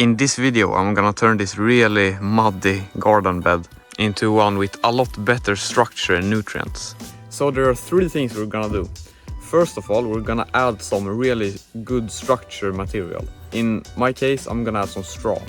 In this video I'm gonna turn this really muddy garden bed into one with a lot better structure and nutrients. So there are three things we're gonna do. First of all, we're gonna add some really good structure material. In my case, I'm gonna add some straw.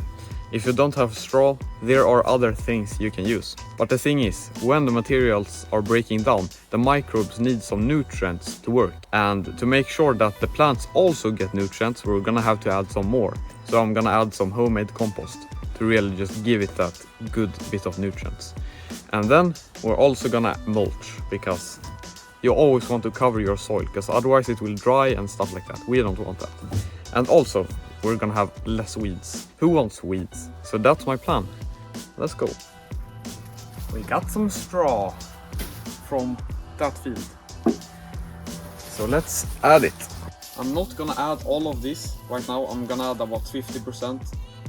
If you don't have straw, there are other things you can use. But the thing is, when the materials are breaking down, the microbes need some nutrients to work. And to make sure that the plants also get nutrients, we're gonna have to add some more. So I'm gonna add some homemade compost to really just give it that good bit of nutrients. And then we're also gonna mulch, because you always want to cover your soil, because otherwise it will dry and stuff like that. We don't want that. And also, we're gonna have less weeds. Who wants weeds? So that's my plan. Let's go. We got some straw from that field. So let's add it. I'm not gonna add all of this right now. I'm gonna add about 50%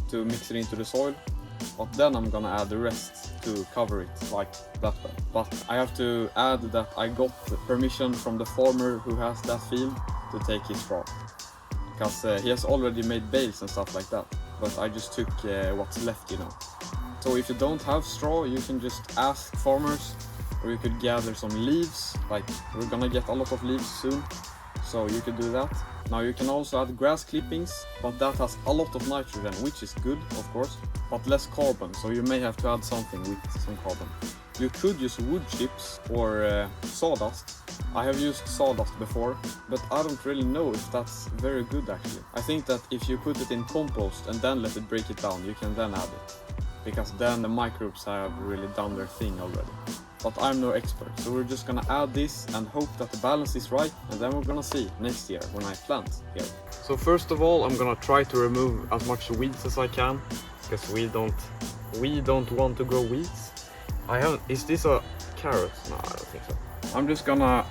to mix it into the soil. But then I'm gonna add the rest to cover it like that way. But I have to add that I got permission from the farmer who has that field to take his straw. Because he has already made bales and stuff like that. But I just took what's left, you know. So if you don't have straw, you can just ask farmers, or you could gather some leaves. Like, we're gonna get a lot of leaves soon, so you could do that. Now you can also add grass clippings, but that has a lot of nitrogen, which is good, of course, but less carbon, so you may have to add something with some carbon. You could use wood chips or sawdust. I have used sawdust before, but I don't really know if that's very good actually. I think that if you put it in compost and then let it break it down, you can then add it. Because then the microbes have really done their thing already. But I'm no expert, so we're just gonna add this and hope that the balance is right, and then we're gonna see next year when I plant here. So first of all, I'm gonna try to remove as much weeds as I can, because we don't want to grow weeds. Is this a carrot? No, I don't think so. I'm just gonna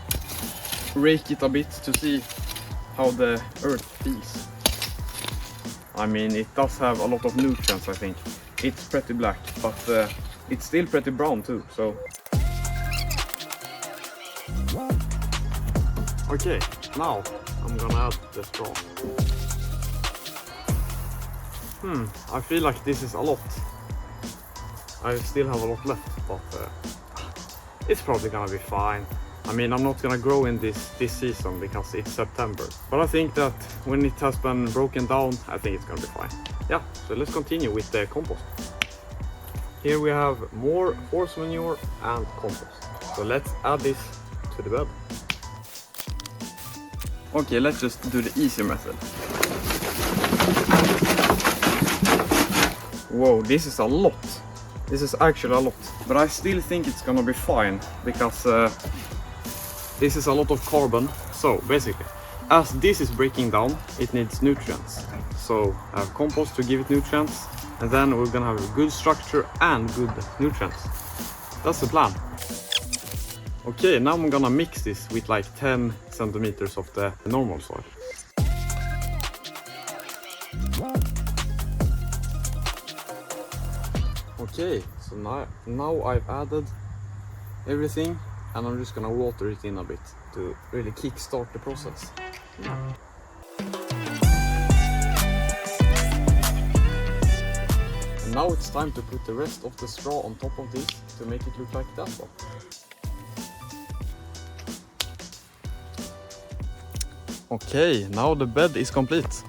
rake it a bit to see how the earth feels. I mean, it does have a lot of nutrients, I think. It's pretty black, but it's still pretty brown too, so. Okay, now I'm gonna add the straw. I feel like this is a lot. I still have a lot left, but it's probably gonna be fine. I mean, I'm not gonna grow in this season because it's September. But I think that when it has been broken down, I think it's gonna be fine. Yeah, so let's continue with the compost. Here we have more horse manure and compost. So let's add this to the bed. Okay, let's just do the easy method. Whoa, this is a lot. This is actually a lot, but I still think it's gonna be fine, because this is a lot of carbon. So basically, as this is breaking down, it needs nutrients. So I have compost to give it nutrients, and then we're gonna have a good structure and good nutrients. That's the plan. Okay, now I'm gonna mix this with like 10 centimeters of the normal soil. Okay, so now I've added everything, and I'm just gonna water it in a bit to really kickstart the process. Yeah. And now it's time to put the rest of the straw on top of this to make it look like that one. Okay, now the bed is complete.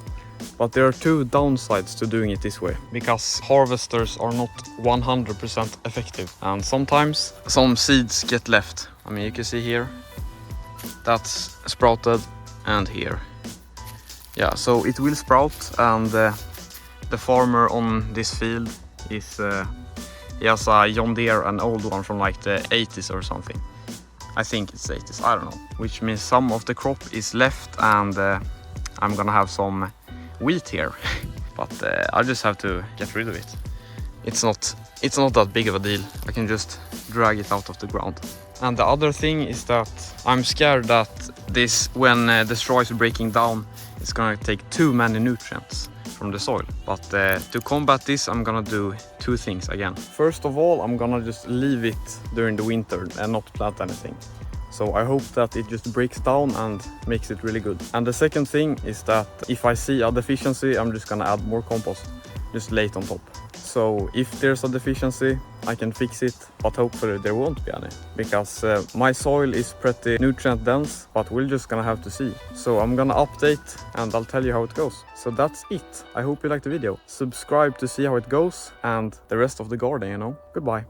But there are two downsides to doing it this way, because harvesters are not 100% effective, and sometimes some seeds get left. I mean, you can see here, that's sprouted, and here. Yeah, so it will sprout, and the farmer on this field is, he has a John Deere, an old one from like the 80s or something. I think it's 80s, I don't know. Which means some of the crop is left, and I'm gonna have some wheat here, but I just have to get rid of it. It's not that big of a deal. I can just drag it out of the ground. And the other thing is that I'm scared that this, when the straw is breaking down, it's gonna take too many nutrients from the soil. But to combat this, I'm gonna do two things again. First of all, I'm gonna just leave it during the winter and not plant anything. So I hope that it just breaks down and makes it really good. And the second thing is that if I see a deficiency, I'm just gonna add more compost. just lay it on top. So if there's a deficiency, I can fix it, but hopefully there won't be any, because my soil is pretty nutrient dense, but we're just gonna have to see. So I'm gonna update and I'll tell you how it goes. So that's it. I hope you liked the video. Subscribe to see how it goes and the rest of the garden, you know. Goodbye.